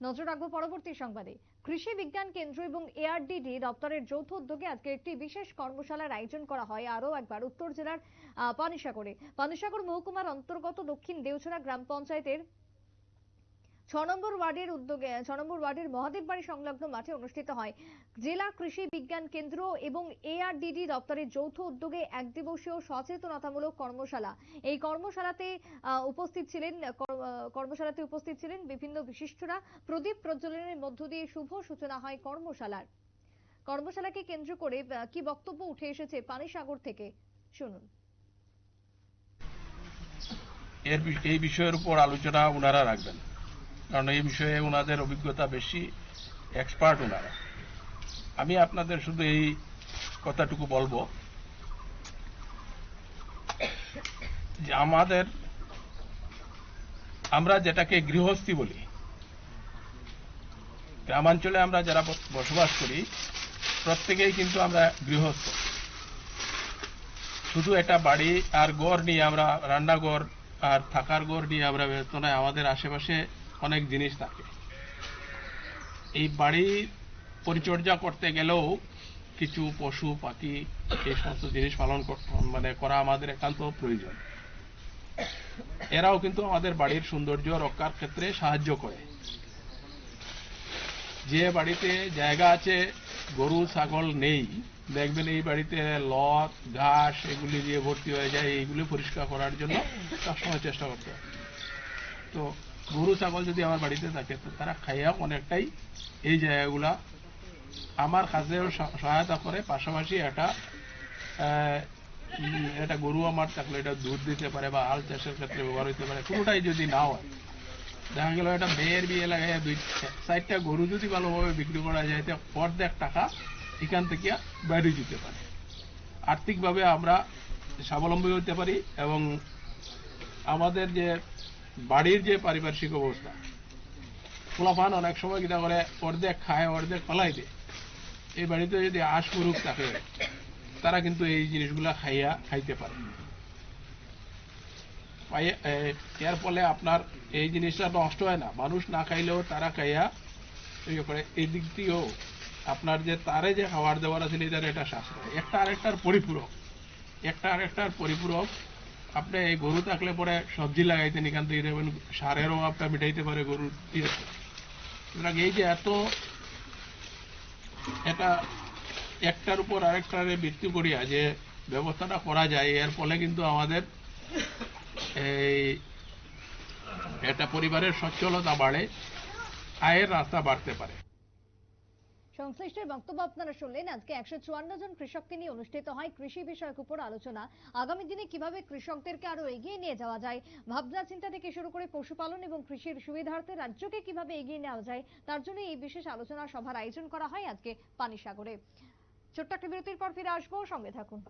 নজর রাখবো পরবর্তী সংবাদে। কৃষি বিজ্ঞান কেন্দ্র এবং এআরডিডি দপ্তরের যৌথ উদ্যোগে আজকে একটি বিশেষ কর্মশালার আয়োজন করা হয় আরও একবার উত্তর জেলার পানিসাগর মহকুমার অন্তর্গত দক্ষিণ দেওছড়া গ্রাম পঞ্চায়েতের 6 নম্বর ওয়ার্ডের মহাদেব বাড়ি সংলগ্ন মাঠে অনুষ্ঠিত হয় জেলা কৃষি বিজ্ঞান কেন্দ্র এবং এআরডিডি দপ্তরের যৌথ উদ্যোগে এক দিবসীয় সচেতনতামূলক কর্মশালা। এই কর্মশালাতে উপস্থিত ছিলেন বিভিন্ন বিশিষ্টরা। প্রদীপ প্রজ্বলনের মধ্য দিয়ে শুভ সূচনা হয় কর্মশালাকে কেন্দ্র করে কি বক্তব্য উঠে এসেছে পানিসাগর থেকে শুনুন। এই বিষয়ের উপর আলোচনা ওনারা রাখবেন, কারণ এই বিষয়ে ওনাদের অভিজ্ঞতা বেশি, এক্সপার্ট ওনারা। আমি আপনাদের শুধু এই কথাটুকু বলবো যে আমরা যেটাকে গৃহস্থী বলি, গ্রামাঞ্চলে আমরা যারা বসবাস করি প্রত্যেকেই কিন্তু আমরা গৃহস্থ। শুধু এটা বাড়ি আর ঘর নিয়ে আমরা, রান্নাঘর আর থাকার ঘর নিয়ে আমরা ব্যস্ত নয়। আমাদের আশেপাশে অনেক জিনিস থাকে। এই বাড়ি পরিচর্যা করতে গেলেও কিছু পশু পাখি এই সমস্ত জিনিস পালন করা আমাদের একান্ত প্রয়োজন। এরাও কিন্তু আমাদের বাড়ির সৌন্দর্য রক্ষার ক্ষেত্রে সাহায্য করে। যে বাড়িতে জায়গা আছে গরু ছাগল নেই, দেখবেন এই বাড়িতে লত ঘাস এগুলি দিয়ে ভর্তি হয়ে যায়। এইগুলি পরিষ্কার করার জন্য সবসময় চেষ্টা করতে হবে। তো গরু ছাগল যদি আমার বাড়িতে থাকে তো তারা খাইয়া অনেকটাই এই জায়গাগুলা আমার কাজেও সহায়তা করে। পাশাপাশি এটা গরু আমার থাকলে এটা দুধ দিতে পারে বা হাল চাষের ক্ষেত্রে ব্যবহার হইতে পারে। কোনোটাই যদি না হয়, দেখা গেল এটা মেয়ের বিয়ে লাগাইয়া 4টা গরু যদি ভালোভাবে বিক্রি করা যায় তো অর্ধেক টাকা এখান থেকে বাইরে যেতে পারে। আর্থিকভাবে আমরা স্বাবলম্বী হতে পারি এবং আমাদের যে বাড়ির যে পারিপার্শ্বিক অবস্থা, পোলাপান অনেক সময় কিনা করে অর্ধেক খায় অর্ধেক পালাই দেয়। এই বাড়িতে যদি আশ মুরুখ থাকে তারা কিন্তু এই জিনিসগুলা খাইতে পারে। এর ফলে আপনার এই জিনিসটা নষ্ট হয় না, মানুষ না খাইলেও তারা খাইয়া করে। এই দিক দিয়েও আপনার যে তারে যে খাবার দেওয়ার আছে এটার এটা সাশ্রয়, একটা আরেকটার পরিপূরক। আপনি এই গরু থাকলে পরে সবজি লাগাইতেন, এখান থেকে দেবেন সারেরও আপনার মিটাইতে পারে গরুর দিয়ে। সুতরাং এই যে এটা একটার উপর আরেকটারে ভিত্তি করিয়া যে ব্যবস্থাটা করা যায়, এর ফলে কিন্তু আমাদের এটা পরিবারের সচ্ছলতা বাড়ে, আয়ের রাস্তা বাড়তে পারে। সংশ্লিষ্টের বক্তব্য আপনারা শুনলেন। আজকে 154 জন কৃষককে নিয়ে অনুষ্ঠিত হয় কৃষি বিষয়ক উপর আলোচনা। আগামী দিনে কিভাবে কৃষকদেরকে আরো এগিয়ে নিয়ে যাওয়া যায়, ভাবনা চিন্তা থেকে শুরু করে পশুপালন এবং কৃষির সুবিধার্থে রাজ্যকে কিভাবে এগিয়ে নেওয়া যায়, তার জন্য এই বিশেষ আলোচনা সভার আয়োজন করা হয় আজকে পানিসাগরে। ছোট্ট একটা বিরতির পর ফিরে আসবো, সঙ্গে থাকুন।